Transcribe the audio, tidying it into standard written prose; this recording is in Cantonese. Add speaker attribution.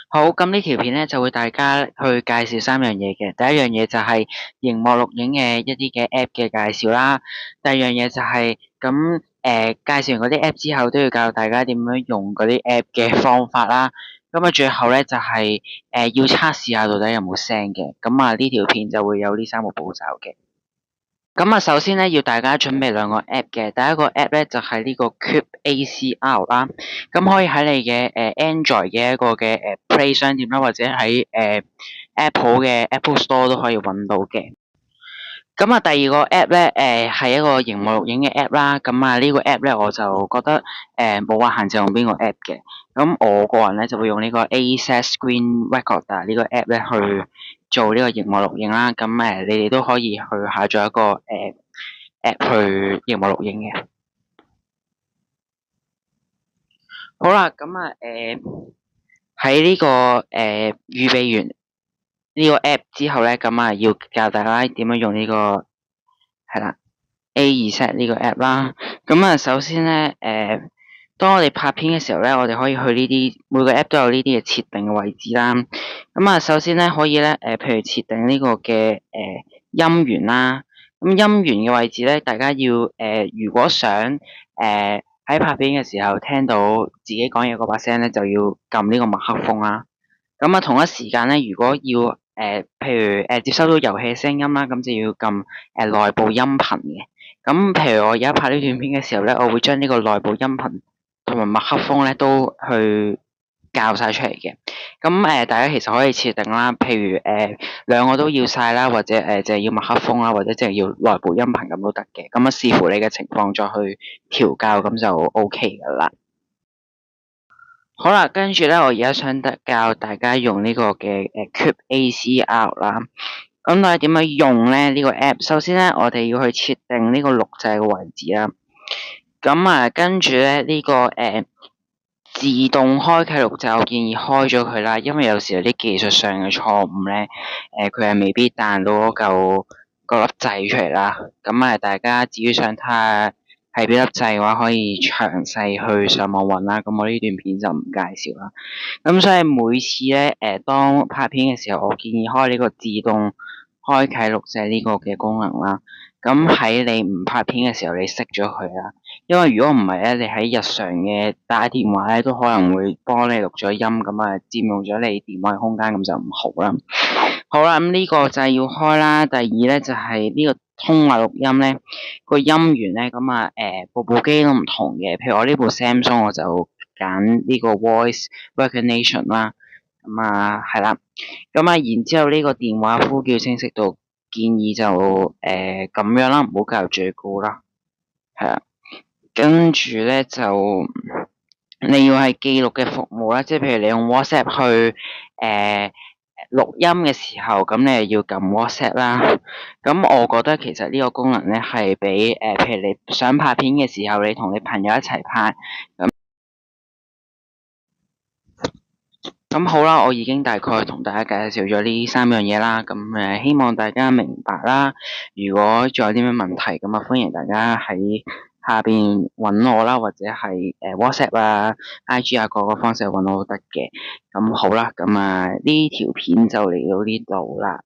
Speaker 1: 好，咁呢條片咧就會大家去介紹三樣嘢嘅。第一樣嘢就係熒幕錄影嘅一啲嘅 App 嘅介紹啦。第二樣嘢就係介紹完嗰啲 App 之後，都要教大家點樣用嗰啲 App 嘅方法啦。咁啊，最後咧就係要測試下到底有冇聲嘅。咁啊，呢條片就會有呢三個步驟嘅。咁啊，首先咧要大家準備兩個 app 嘅，第一個 app 咧就係呢個 Cube ACR 啦，咁可以喺你嘅Android 嘅一個嘅Play 商店啦，或者喺Apple 嘅 Apple Store 都可以揾到嘅。咁啊，第二個 app 咧係一個熒幕錄影嘅 app 啦，咁啊呢個 app 咧我就覺得冇話限制用邊個 app 嘅，咁我個人咧就會用呢個 AZ Screen Recorder 呢個 app 咧去做呢個熒幕錄影啦，咁你哋都可以去下載一個app 去熒幕錄影嘅。好啦，咁啊喺呢個預備完呢個 app 之後咧，咁啊要教大家點樣用呢個係啦 AZ 呢個 app 啦。咁啊首先咧當我哋拍片嘅時候咧，我哋可以去呢啲每個 app 都有呢啲嘅設定嘅位置啦。咁啊首先咧可以咧譬如設定呢個嘅音源啦。咁音源嘅位置咧，大家要如果想喺拍片嘅時候聽到自己講嘢嗰把聲咧，就要撳呢個麥克風啦。咁啊，同一時間咧，如果要譬如接收到遊戲嘅聲音啦，咁就要撳內部音頻嘅。咁譬如我而家拍呢段片嘅時候咧，我會將呢個內部音頻同埋麥克風咧都去校晒出嚟嘅。咁大家其實可以設定啦，譬如兩個都要晒啦，或者就係要麥克風啦，或者就係要內部音頻咁都得嘅。咁啊，視乎你嘅情況再去調校，咁就 OK 噶啦。好啦，跟住咧，我而家想教大家用呢個嘅Cube ACR 啦。咁我哋點樣用咧呢個 app？首先咧，我哋要去設定呢個錄製嘅位置啦。咁啊，跟住咧呢個自動開啟錄製，我建議開咗佢啦，因為有時有啲技術上嘅錯誤咧，佢係未必彈到嗰粒掣出嚟啦。咁啊，大家至於想睇下係邊粒掣嘅話，可以詳細去上網揾啦。咁我呢段片就唔介紹啦。咁所以每次咧，當拍片嘅時候，我建議開呢個自動開啟錄製呢個嘅功能啦。咁喺你唔拍片嘅時候，你熄咗佢啦。因為如果唔係咧，你喺日常嘅打電話咧，都可能會幫你錄咗音，咁啊佔用咗你電話嘅空間，咁就唔好啦。好啦，咁呢個就係要開啦。第二咧就係呢個通話錄音咧，個音源咧，咁啊部機都唔同嘅。譬如我呢部 Samsung 我就揀呢個 Voice Recognition 啦。咁啊係啦，咁啊然之後呢個電話呼叫清晰度建議就咁樣啦，唔好校最高啦。係啦。跟住咧就你要係記錄嘅服務啦，即係譬如你用 WhatsApp 去錄音嘅時候，咁你就要撳 WhatsApp 啦。咁我覺得其實呢個功能咧係俾譬如你想拍片嘅時候，你同你朋友一齊拍咁好啦，我已經大概同大家介紹咗呢三樣嘢啦。咁希望大家明白啦。如果仲有啲咩問題，咁歡迎大家喺下邊揾我啦，或者係WhatsApp 啊、IG 啊各個方式揾我都得嘅。咁好啦，呢條片就嚟到呢度啦。